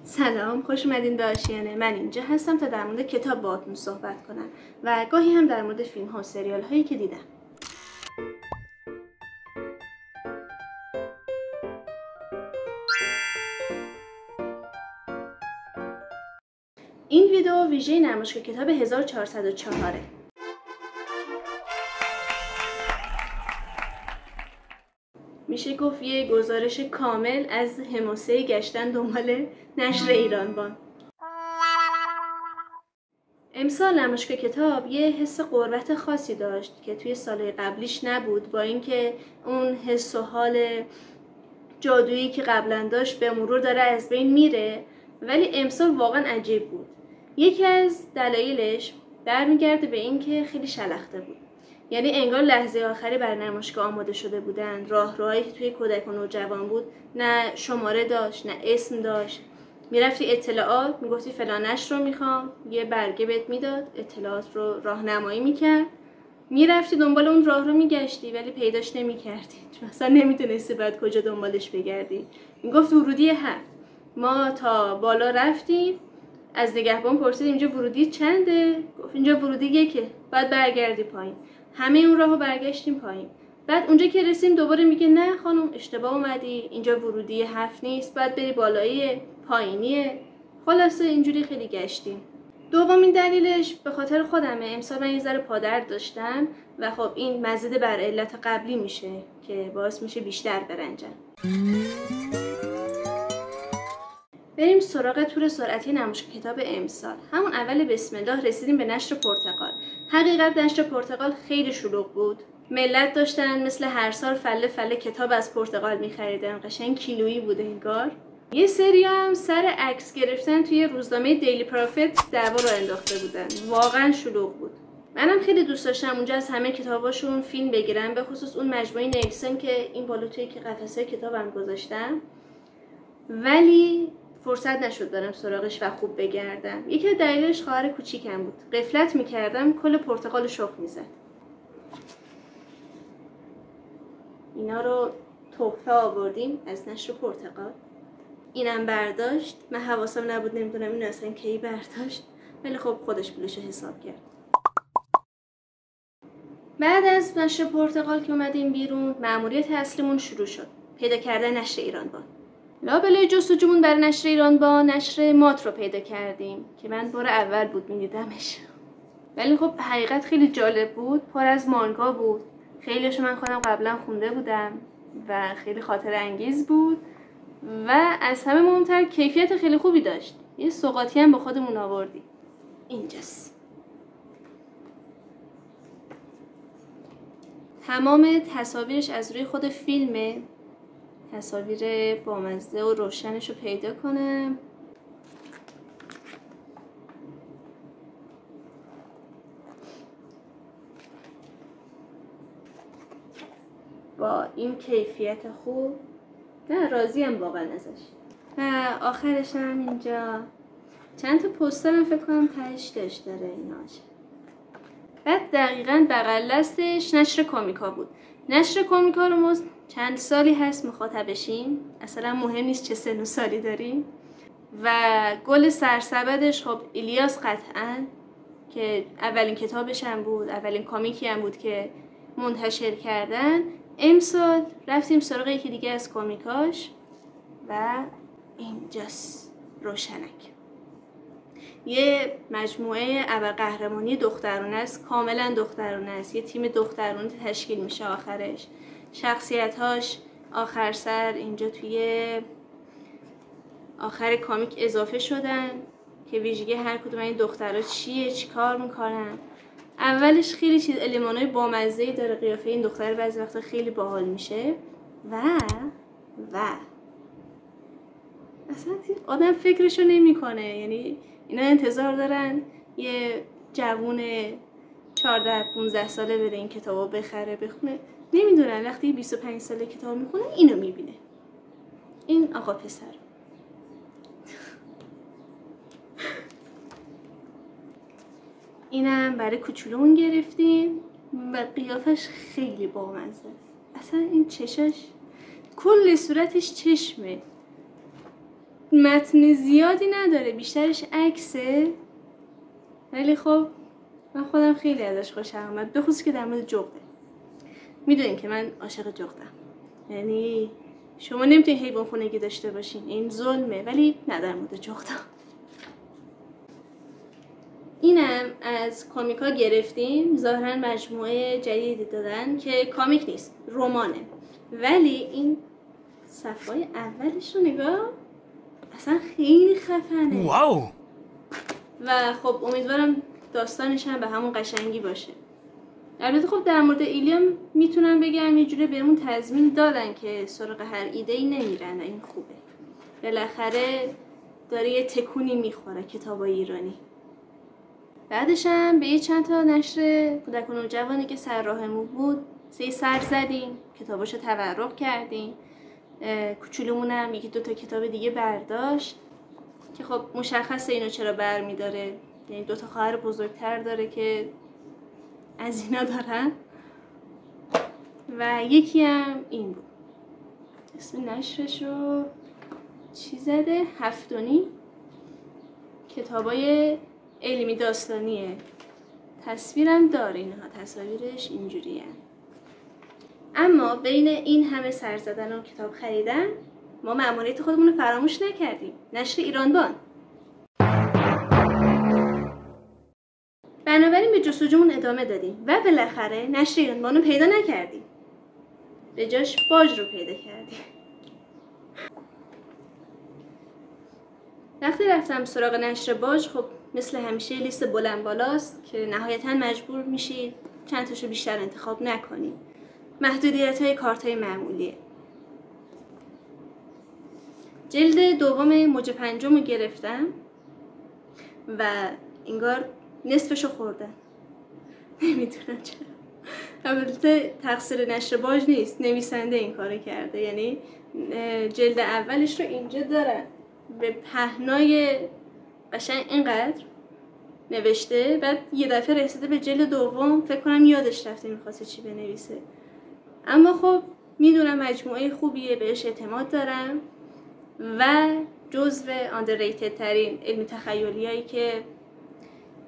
سلام، خوش اومدین به آشیانه. من اینجا هستم تا در مورد کتاب باهاتون صحبت کنم و گاهی هم در مورد فیلم ها و سریال هایی که دیدم. این ویدیو ویژه نمایشگاه کتاب 1404 میشه گفت یه گزارش کامل از حماسه گشتن دنبال نشر ایرانبان. امسال نمایشگاه کتاب یه حس غربت خاصی داشت که توی سالهای قبلیش نبود، با اینکه اون حس و حال جادویی که قبلا داشت به مرور داره از بین میره، ولی امسال واقعا عجیب بود. یکی از دلایلش برمیگرده به اینکه خیلی شلخته بود. یعنی انگار لحظه آخری برای نمایشگاه آماده شده بودن. راهروهایی که توی کودک و نوجوان بود نه شماره داشت نه اسم داشت. میرفتی اطلاعات، میگفتی فلانش رو میخوام، یه برگه بهت میداد، اطلاعات رو راهنمایی میکرد، میرفتی دنبال اون راه رو میگشتی ولی پیداش نمیکردی، مثلا نمیدونستی باید کجا دنبالش بگردی. میگفت ورودی 7. ما تا بالا رفتیم، از نگهبان پرسید اینجا ورودی چنده؟ گفت اینجا ورودی 1، بعد برگردی پایین. همه اون راهو برگشتیم پایین. بعد اونجا که رسیم دوباره میگه نه خانم اشتباه اومدی، اینجا ورودی 7 نیست، بعد بری بالایی پایینیه. خلاصه اینجوری خیلی گشتیم. دومین دلیلش به خاطر خودمه. امسال من یه ذره پادرد داشتم و خب این مزید بر علت قبلی میشه که باعث میشه بیشتر برنجم. بریم سراغ تور سرعتی نمایشگاه کتاب امسال. همون اول بسم الله رسیدیم به نشر پرتقال. حقیقت نشر پرتقال خیلی شلوغ بود. ملت داشتن مثل هر سال فله فله کتاب از پرتقال می‌خریدن. قشنگ کیلویی بود انگار. یه سری هم سر عکس گرفتن توی روزنامه دیلی پروفیت دعوا رو انداخته بودن. واقعا شلوغ بود. منم خیلی دوست داشتم اونجا از همه کتاباشون فیلم بگیرم، به خصوص اون مجموعه نلسون که این بالا توی که قفسه کتابم گذاشتم. ولی فرصت نشد برم سراغش و خوب بگردم. یکی از دلایلش خواهر کوچیکم بود. غفلت میکردم کل پرتقال شخم میزد. اینا رو تحفه آوردیم از نشر پرتقال. اینم برداشت. من حواسم نبود، نمیدونم این اصلا کی برداشت، ولی خب خودش پولشو حساب کرد. بعد از نشر پرتقال که اومدیم بیرون، مأموریت اصلیمون شروع شد. پیدا کردن نشر ایرانبان. لابلای جستجومون برای نشر ایرانبان نشر مات رو پیدا کردیم که من بار اول بود میدیدمش، ولی خب حقیقت خیلی جالب بود. پر از مانگا بود. خیلیشو من خودم قبلا خونده بودم و خیلی خاطر انگیز بود و از همه مهمتر کیفیت خیلی خوبی داشت. یه سوغاتی هم با خودمون آوردیم. اینجاست. تمام تصاویرش از روی خود فیلمه. تصاویر بامزه و روشنش رو پیدا کنم. با این کیفیت خوب نه راضیم واقعا ازش. و آخرش هم اینجا چند تا پوستر هم فکر کنم تهش داره ایناش. بعد دقیقاً بغل دستش نشر کامیکا بود. نشر کامیکا رو ما چند سالی هست مخاطبشیم، اصلا مهم نیست چه سن و سالی داریم. و گل سرسبدش خب ایلیاس قطعاً که اولین کتابش هم بود، اولین کامیکی هم بود که منتشر کردن. امسال رفتیم سراغ یکی دیگه از کامیکاش و اینجاست. روشنک. یه مجموعه ابرقهرمانی دخترانه است، کاملا دخترانه است. یه تیم دخترانه تشکیل میشه آخرش. شخصیت‌هاش آخر سر اینجا توی آخر کامیک اضافه شدن که ویژگی هر کدوم این دخترها چیه، چی کار میکنن. اولش خیلی چیز المانای بامزه‌ای داره. قیافه این دختر بعضی وقتا خیلی باحال میشه و اصلا آدم فکرشو نمیکنه. یعنی اینا انتظار دارن یه جوون 14-15 ساله بره این کتابو بخره بخونه. نمیدونن وقتی 25 ساله کتاب میخونه اینو میبینه. این آقا پسر. اینم برای کوچولومون گرفتیم و قیافش خیلی بامزه است. اصلا این چشاش کل صورتش چشمه. متن زیادی نداره، بیشترش عکسه، ولی خب من خودم خیلی ازش خوشم اومد، به خصوص که در مورد جغده. میدونین که من عاشق جغدم، یعنی شما نمیتونین حیوان خونگی داشته باشین، این ظلمه، ولی نه در مورد جغدم. اینم از کامیکا گرفتیم، ظاهرا مجموعه جدیدی دادن که کامیک نیست، رمانه، ولی این صفحه اولش رو نگاه، اصلا خیلی خفنه. واو. و خب امیدوارم داستانش هم به همون قشنگی باشه. البته خب در مورد ایلیام میتونم بگم یه جوری بهمون تضمین دادن که سراغ هر ایده‌ای نمیرن، این خوبه. بالاخره داره یه تکونی میخوره کتابای ایرانی. بعدش هم به یه چند تا نشر کودک و نوجوانی که سر راهمون بود سر زدیم، کتاباشو تورق کردیم. کوچولومونم یکی دو تا کتاب دیگه برداشت که خب مشخصه اینو چرا برمیداره، یعنی دو تا خواهر بزرگتر داره که از اینا دارن. و یکی هم این بود، اسم نشرشو چی زده؟ هفتونی. کتابای علمی داستانیه، تصویرم داره، اینها تصاویرش اینجوریه. اما بین این همه سر زدن و کتاب خریدن ما مأموریت خودمون رو فراموش نکردیم، نشر ایرانبان. بنابراین به جستجومون ادامه دادیم و بالاخره نشر ایرانبان رو پیدا نکردیم، به جاش باج رو پیدا کردیم. وقتی رفتم سراغ نشر باج، خب مثل همیشه لیست بلند بالاست که نهایتاً مجبور میشید چند تاشو بیشتر انتخاب نکنید. محدودیت‌های کارت‌های معمولیه. جلد دوم موج پنجم رو گرفتم و انگار نصفشو خوردن. نمیدونم چرا. البته تقصیر نشر باج نیست، نویسنده این کارو کرده. یعنی جلد اولش رو اینجا دارن به پهنای قشنگ اینقدر نوشته، بعد یه دفعه رسیده به جلد دوم فکر کنم یادش رفته میخواسته چی بنویسه. اما خب میدونم مجموعه خوبیه، بهش اعتماد دارم و جزو underrated ترین علمی تخیلی هایی که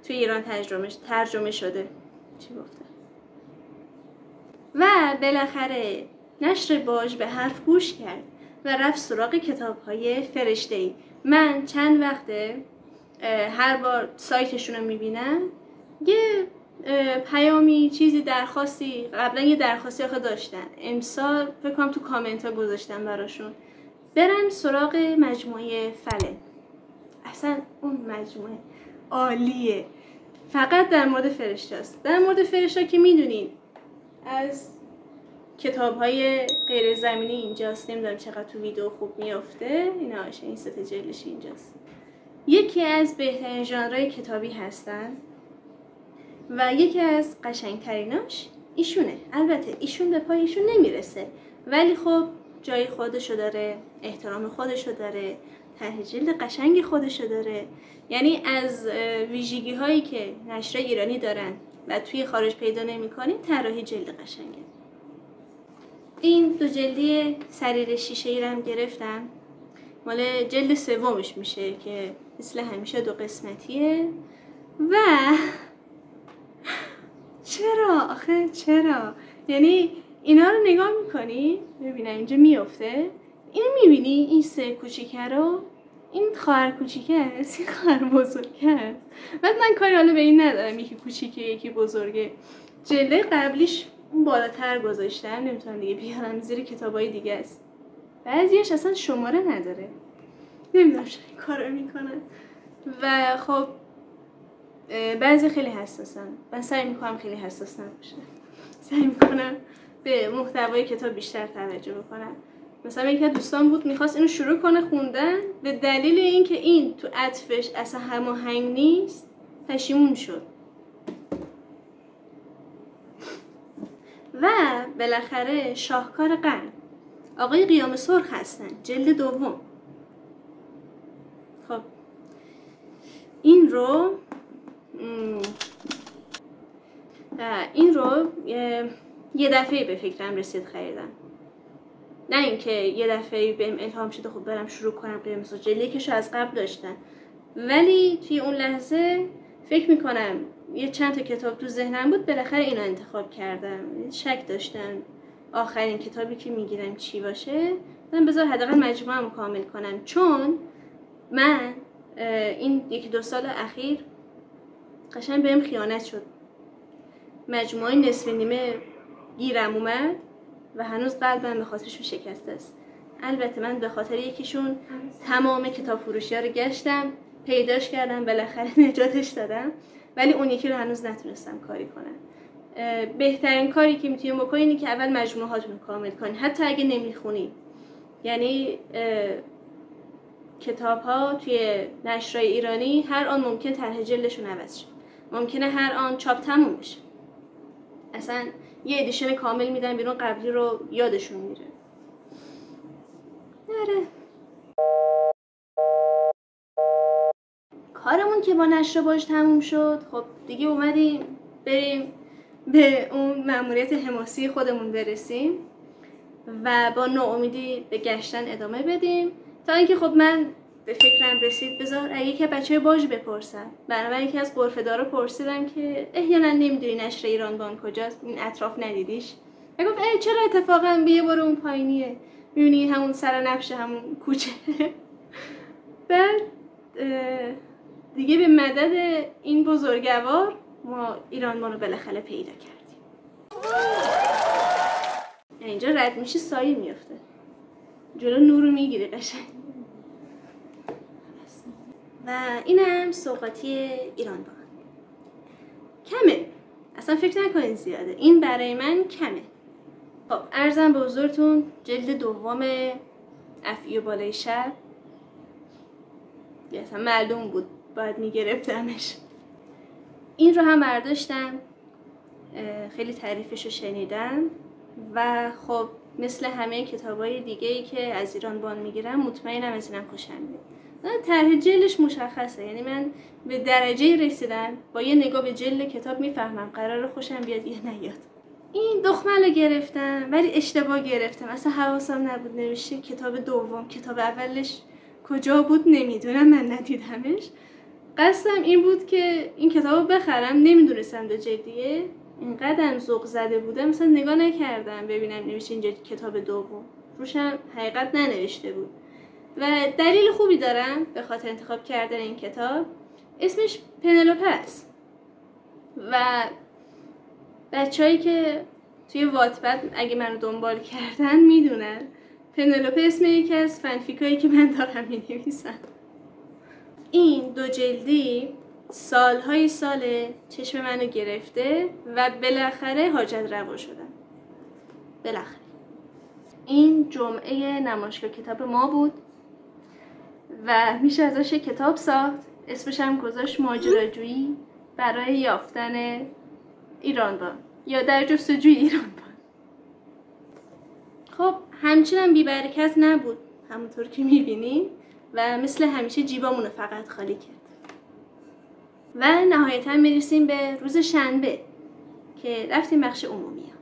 توی ایران ترجمه شده. چی گفتم؟ و بالاخره نشر باج به حرف گوش کرد و رفت سراغ کتاب های فرشته‌ای. من چند وقته هر بار سایتشون رو میبینم یه پیامی، چیزی، درخواستی، قبلا یه درخواستی آخه داشتن، امسال فکر کنم تو کامنت ها گذاشتم براشون برن سراغ مجموعه فله. اصلا اون مجموعه عالیه، فقط در مورد فرشته است. در مورد فرشته که میدونین از کتاب های غیر زمینی اینجاست، نمیدونم چقدر تو ویدیو خوب میافته، ایناش این سه تا جلدش اینجاست. یکی از بهترین ژانرهای کتابی هستن و یکی از قشنگتریناش ایشونه. البته ایشون به پای ایشون نمیرسه، ولی خب جای خودشو داره، احترام خودشو داره، طرح جلد قشنگی خودشو داره. یعنی از ویژگی هایی که نشر ایرانی دارن و توی خارج پیدا نمی‌کنین، طراحی جلد قشنگه. این دو جلدی سریر شیشه‌ای رو هم گرفتم، مال جلد سومش میشه که مثل همیشه دو قسمتیه. و چرا یعنی اینا رو نگاه میکنی، ببینم اینجا میفته، اینو میبینی، این سه کوچیکه رو، این خواهر کوچیکه است، این خواهر بزرگه است. بعد من کاری حالا به این ندارم یکی کوچیکه یکی بزرگه، جلد قبلیش اون بالاتر گذاشتم، نمیتونم دیگه بیارم، زیر کتابای دیگه است. بعضیش اصلا شماره نداره، نمیدونم چرا این کارو میکنن. و خب بعضی خیلی حساسن، من سعی میکنم خیلی حساس نباشم، سعی میکنم به محتوای کتاب بیشتر توجه بکنم. مثلا یکی از دوستان بود میخواست اینو شروع کنه خوندن، به دلیل اینکه این تو عطفش اصلا هماهنگ نیست پشیمون شد. و بالاخره شاهکار قرن آقای قیام سرخ هستن، جلد دوم. خب این رو یه دفعه به فکرم رسید خریدم. نه اینکه یه دفعه بهم الهام شده خب برم شروع کنم قرمز. جلد یکیشو از قبل داشتم، ولی توی اون لحظه فکر میکنم یه چند تا کتاب تو ذهنم بود، بالاخره اینو انتخاب کردم. شک داشتم آخرین کتابی که میگیرم چی باشه، من بذار حداقل مجموعه‌مو کامل کنم، چون من این 1-2 سال اخیر قشنگ بهم خیانت شد. مجموعه نصف نیمه گیرم اومد و هنوز قلبم به خاطرشون شکسته است. البته من به خاطر یکیشون تمام کتاب فروشی‌ها رو گشتم، پیداش کردم، بالاخره نجاتش دادم، ولی اون یکی رو هنوز نتونستم کاری کنم. بهترین کاری که میتونی بکنی اینه که اول مجموعهاتون کامل کنی، حتی اگه نمیخونی. یعنی کتاب ها توی نشرهای ایرانی هر آن ممکن طرح جلدشون عوض شه، ممکنه هر آن چاپ تموم بشه، اصلا یه ادیشن کامل میدن بیرون، قبلی رو یادشون میره. آره، کارمون که با نشر باج تموم شد، خب دیگه اومدیم بریم به اون مأموریت حماسی خودمون برسیم و با ناامیدی به گشتن ادامه بدیم، تا اینکه خب من به فکرم رسید بذار یکی از بچه‌های باج بپرسم. بنابراین یکی از غرفه‌دارا پرسیدم که احیانا نمیدونی نشر ایران بان کجاست، این اطراف ندیدیش؟ و گفت چرا اتفاقا بیا برو اون پایینیه، میبینی همون سر نبشه همون کوچه. بعد دیگه به مدد این بزرگوار ما ایران بان رو بالاخره پیدا کردیم. اینجا رد میشه سایه میفته، جلو نور رو میگیری قشنگ. و اینم سوغاتی ایران بان. کمه، اصلا فکر نکنید زیاده، این برای من کمه. خب عرضم به حضورتون جلد دوم افعی و بالای شب، اصلا معلوم بود باید میگرفتمش. این رو هم برداشتم، خیلی تعریفش رو شنیدم و خب مثل همه کتابای دیگه‌ای که از ایران بان میگیرم مطمئنم از اینم خوشم میاد. طرح جلدش مشخصه، یعنی من به درجه رسیدم با یه نگاه به جلد کتاب میفهمم قراره خوشم بیاد یا نیاد. این دخمه رو گرفتم ولی اشتباه گرفتم، اصلا حواسم نبود نوشته کتاب دوم. کتاب اولش کجا بود نمیدونم، من ندیدمش. قصدم این بود که این کتاب رو بخرم، نمیدونستم 2 جلدیه، اینقدرم ذوق زده بودم مثلا نگاه نکردم ببینم نوشته اینجا کتاب دوم، روشم حقیقت ننوشته بود. و دلیل خوبی دارم به خاطر انتخاب کردن این کتاب، اسمش پنلوپه است و بچه‌هایی که توی واتپد اگه منو دنبال کردن میدونن پنلوپه اسم یکی از فنفیکایی که من دارم می‌نویسم. این 2 جلدی سالهای ساله چشم منو گرفته و بالاخره حاجت روا شدم. بالاخره این جمعه نمایشگاه کتاب ما بود و میشه ازش کتاب ساخت، اسمش هم گذاشت ماجراجویی برای یافتن ایران بان یا در جستجوی ایران بان. خب همچنان بی برکت نبود همونطور که میبینین و مثل همیشه جیبامونو فقط خالی کرد. و نهایتا میرسیم به روز شنبه که رفتیم بخش عمومی.